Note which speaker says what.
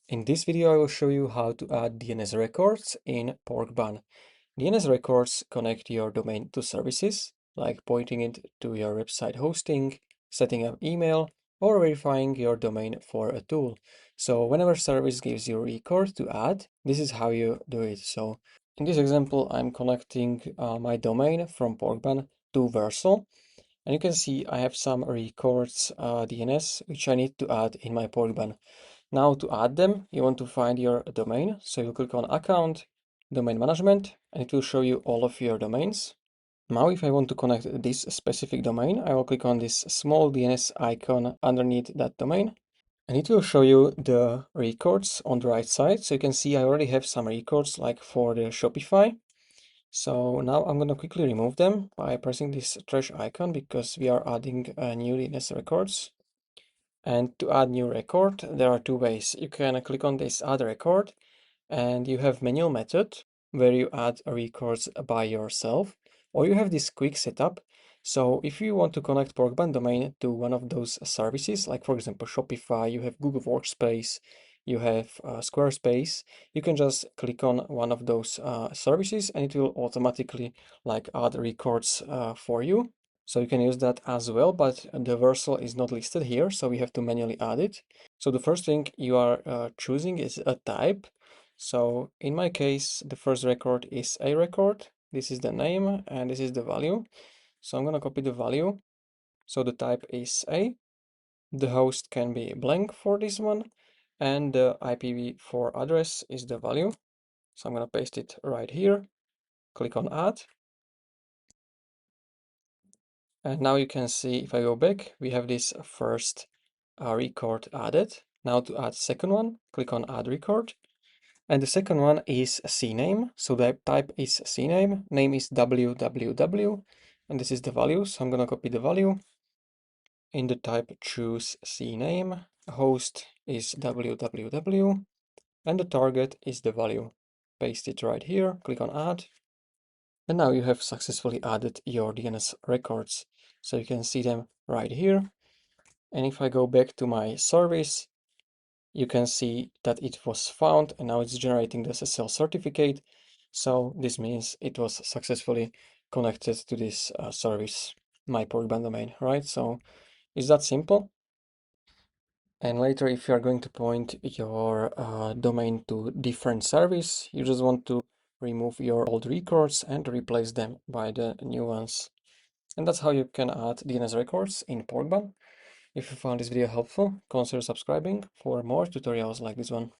Speaker 1: In this video, I will show you how to add DNS records in Porkbun. DNS records connect your domain to services, like pointing it to your website hosting, setting up email, or verifying your domain for a tool. So whenever service gives you a record to add, this is how you do it. So in this example, I'm connecting my domain from Porkbun to Vercel. And you can see I have some records DNS, which I need to add in my Porkbun. Now to add them, you want to find your domain. So you click on Account, Domain Management, and it will show you all of your domains. Now, if I want to connect this specific domain, I will click on this small DNS icon underneath that domain. And it will show you the records on the right side. So you can see I already have some records like for the Shopify. So now I'm going to quickly remove them by pressing this trash icon because we are adding new DNS records. And to add new record, there are two ways. You can click on this add record and you have manual method where you add records by yourself, or you have this quick setup. So if you want to connect Porkbun domain to one of those services, like for example Shopify, you have Google Workspace, you have Squarespace, you can just click on one of those services and it will automatically like add records for you. So you can use that as well, but the Vercel is not listed here, so we have to manually add it. So the first thing you are choosing is a type. So in my case, the first record is a record. This is the name and this is the value. So I'm going to copy the value. So the type is a. The host can be blank for this one. And the IPv4 address is the value. So I'm going to paste it right here. Click on add. And now you can see if I go back, we have this first record added. Now to add second one, click on add record. And the second one is CNAME. So the type is CNAME, name is www, and this is the value. So I'm gonna copy the value. In the type, choose CNAME, host is www, and the target is the value. Paste it right here, click on add. And now you have successfully added your DNS records. So you can see them right here. And if I go back to my service, you can see that it was found and now it's generating the SSL certificate. So this means it was successfully connected to this service, my Porkbun domain, right? So it's that simple. And later, if you are going to point your domain to different service, you just want to remove your old records and replace them by the new ones. And that's how you can add DNS records in Porkbun. If you found this video helpful, consider subscribing for more tutorials like this one.